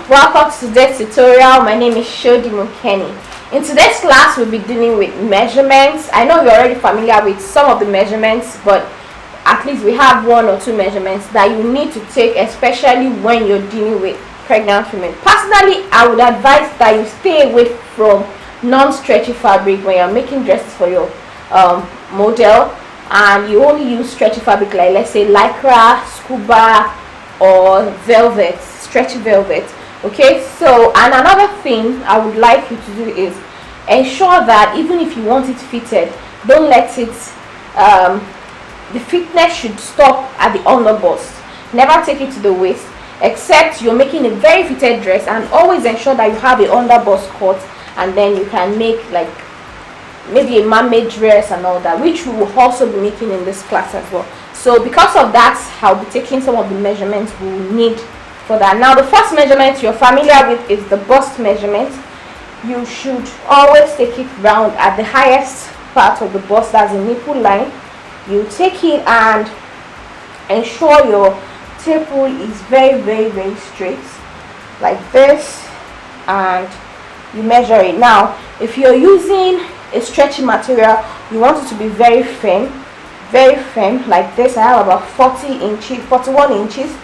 Welcome to today's tutorial. My name is Shodi Mukeni. In today's class, we'll be dealing with measurements. I know you're already familiar with some of the measurements, but at least we have one or two measurements that you need to take, especially when you're dealing with pregnant women. Personally, I would advise that you stay away from non-stretchy fabric when you're making dresses for your model, and you only use stretchy fabric like, let's say, lycra, scuba, or velvet, stretchy velvet. Okay, so, and another thing I would like you to do is ensure that even if you want it fitted, don't let it the fitness should stop at the underbust. Never take it to the waist, except you're making a very fitted dress, and always ensure that you have a underbust cut, and then you can make like maybe a man-made dress and all that, which we will also be making in this class as well. So because of that, I'll be taking some of the measurements we will need for that. Now, the first measurement you're familiar with is the bust measurement. You should always take it round at the highest part of the bust, that's the nipple line. You take it and ensure your tape rule is very straight, like this, and you measure it. Now, if you're using a stretchy material, you want it to be very firm, like this. I have about 41 inches.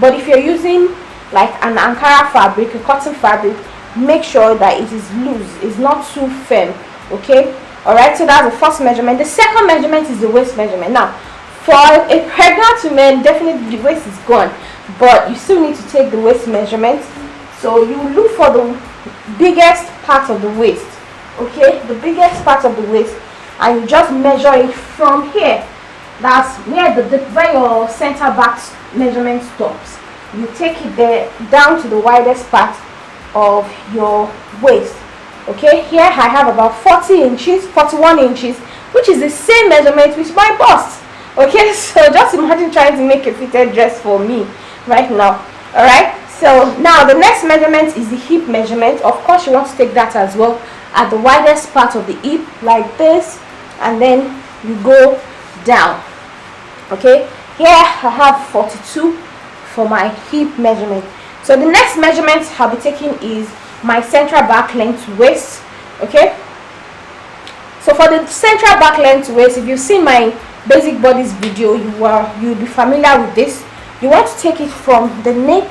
But if you're using like an Ankara fabric, a cotton fabric, make sure that it is loose, it's not too firm. Okay, all right, so that's the first measurement. The second measurement is the waist measurement. Now, for a pregnant woman, definitely the waist is gone, but you still need to take the waist measurement. So you look for the biggest part of the waist, okay, the biggest part of the waist, and you just measure it from here. That's where where your center back measurement stops. You take it there down to the widest part of your waist. Okay, here I have about 41 inches, which is the same measurement with my bust. Okay, so just imagine trying to make a fitted dress for me right now. All right, so now the next measurement is the hip measurement. Of course, you want to take that as well at the widest part of the hip, like this, and then you go down. Okay, here I have 42 for my hip measurement. So the next measurement I'll be taking is my central back length to waist. Okay, so for the central back length to waist, if you've seen my basic bodies video, you'll be familiar with this. You want to take it from the neck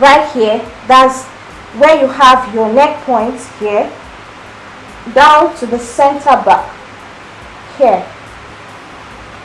right here, that's where you have your neck points here, down to the center back here.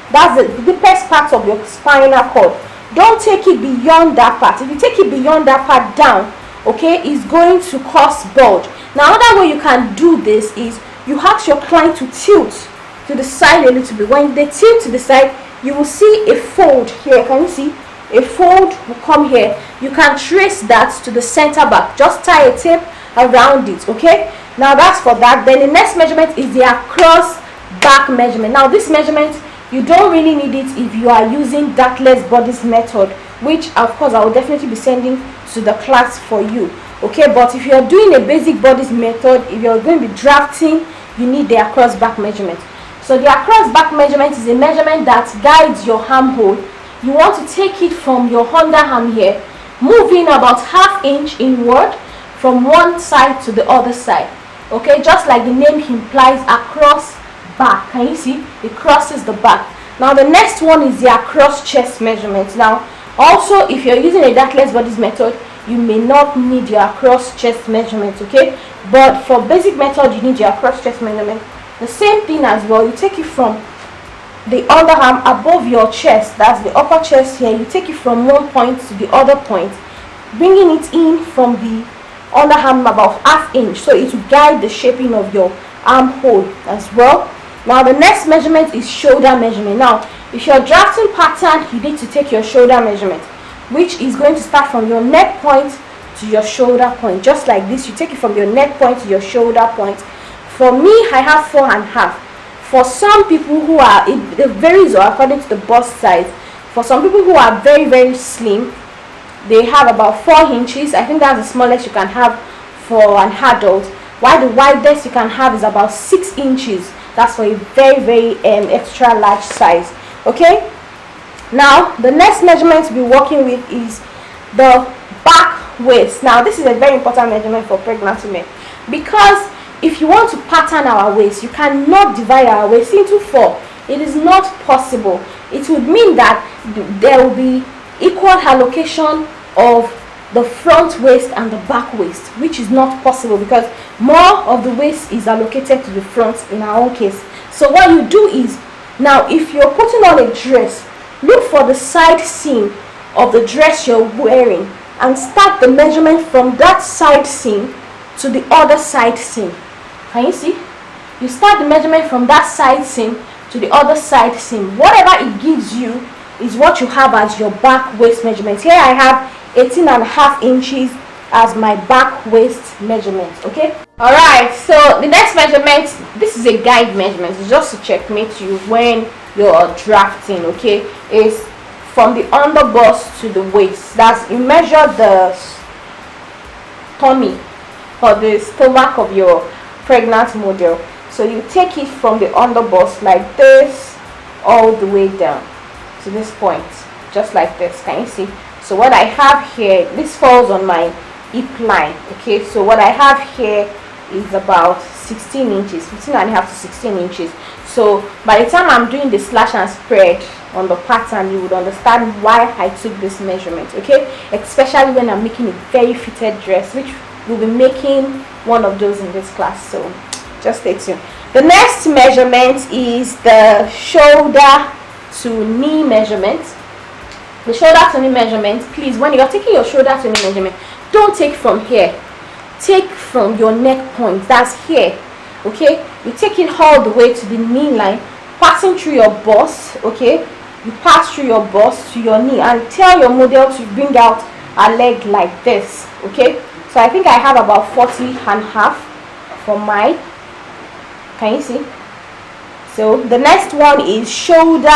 That's the deepest part of your spinal cord. Don't take it beyond that part. If you take it beyond that part down, okay, it's going to cause bulge. Now, another way you can do this is you ask your client to tilt to the side a little bit. When they tilt to the side, you will see a fold here. Can you see? A fold will come here. You can trace that to the center back. Just tie a tape around it, okay? Now, that's for that. Then the next measurement is the across back measurement. Now, this measurement, you don't really need it if you are using dartless bodies method, which of course I will definitely be sending to the class for you. Okay, but if you are doing a basic bodies method, if you're going to be drafting, you need the across back measurement. So the across back measurement is a measurement that guides your armhole. You want to take it from your underarm here, moving about ½ inch inward from one side to the other side. Okay, just like the name implies, across back. Can you see? It crosses the back. Now the next one is the across chest measurement. Now, also, if you're using a dartless bodies method, you may not need your across chest measurement, okay? But for basic method, you need your across chest measurement. The same thing as well. You take it from the underarm above your chest, that's the upper chest here. You take it from one point to the other point, bringing it in from the underarm about ½ inch, so it will guide the shaping of your armhole as well. Now the next measurement is shoulder measurement. Now, if you're drafting pattern, you need to take your shoulder measurement, which is going to start from your neck point to your shoulder point, just like this. You take it from your neck point to your shoulder point. For me, I have 4½. For some people who are, it varies according to the bust size. For some people who are very slim, they have about 4 inches. I think that's the smallest you can have for an adult, while the widest you can have is about 6 inches. That's for a very extra large size. Okay, now the next measurement we'll be working with is the back waist. Now this is a very important measurement for pregnant women, because if you want to pattern our waist, you cannot divide our waist into 4. It is not possible. It would mean that there will be equal allocation of the front waist and the back waist, which is not possible because more of the waist is allocated to the front in our own case. So what you do is, now if you're putting on a dress, look for the side seam of the dress you're wearing and start the measurement from that side seam to the other side seam. Can you see? You start the measurement from that side seam to the other side seam. Whatever it gives you is what you have as your back waist measurement. Here I have 18.5 inches as my back waist measurement. Okay, all right, so the next measurement, this is a guide measurement. It's just to checkmate you when you're drafting. Okay, is from the underbust to the waist. That's, you measure the tummy or the stomach of your pregnant model. So you take it from the underbust like this all the way down to this point, just like this. Can you see? So what I have here, this falls on my hip line. Okay, so what I have here is about 16 inches, 15.5 to 16 inches. So by the time I'm doing the slash and spread on the pattern, you would understand why I took this measurement. Okay, especially when I'm making a very fitted dress, which we'll be making one of those in this class, so just stay tuned. The next measurement is the shoulder to knee measurement. The shoulder to knee measurement, please, when you're taking your shoulder to knee measurement, don't take from here, take from your neck point, that's here. Okay, you take it all the way to the knee line, passing through your bust. Okay, you pass through your bust to your knee and tell your model to bring out a leg like this. Okay, so I think I have about 40.5 for mine. Can you see? So the next one is shoulder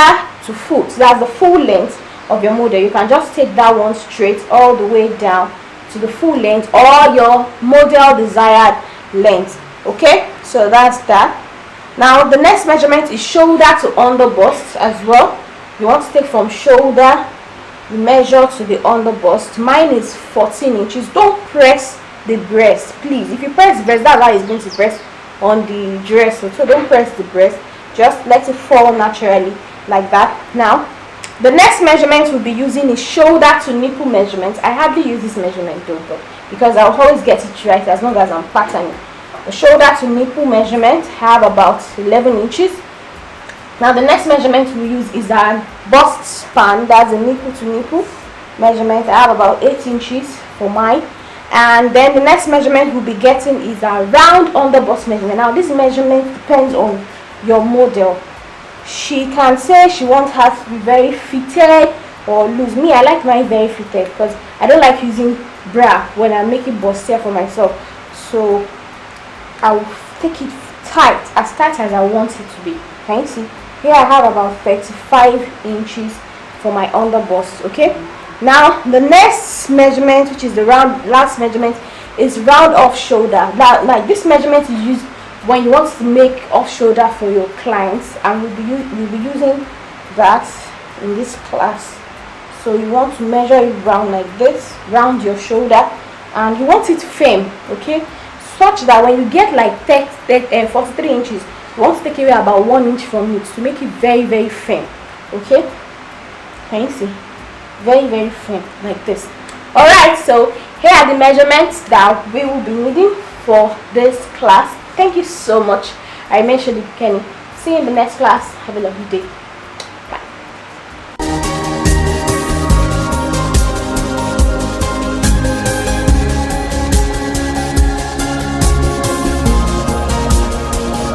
to foot. That's the full length of your model. You can just take that one straight all the way down to the full length or your model desired length. Okay, so that's that. Now the next measurement is shoulder to underbust as well. You want to take from shoulder, you measure to the underbust. Mine is 14 inches. Don't press the breast, please. If you press the breast, that's how it's going to press on the dress. So don't press the breast, just let it fall naturally like that. Now the next measurement we'll be using is shoulder to nipple measurement. I hardly use this measurement though, because I'll always get it right as long as I'm patterning. The shoulder to nipple measurement, I have about 11 inches. Now the next measurement we use is a bust span. That's a nipple to nipple measurement. I have about 8 inches for mine. And then the next measurement we'll be getting is a round underbust measurement. Now this measurement depends on your model. She can say she wants her to be very fitted or loose. Me, I like mine very fitted because I don't like using bra when I'm making bustier for myself. So I'll take it tight as I want it to be. Can you see? Here I have about 35 inches for my underbust. Okay, now the next measurement, which is the last measurement, is round off shoulder. Now, like this measurement is used when you want to make off shoulder for your clients, and we'll be using that in this class. So you want to measure it round like this, round your shoulder, and you want it firm. Okay, such that when you get like 43 inches, you want to take away about 1 inch from it to make it very, very firm. Okay, can you see? Very, very firm like this. All right, so here are the measurements that we will be needing for this class. Thank you so much. I mentioned it, Kenny. See you in the next class. Have a lovely day.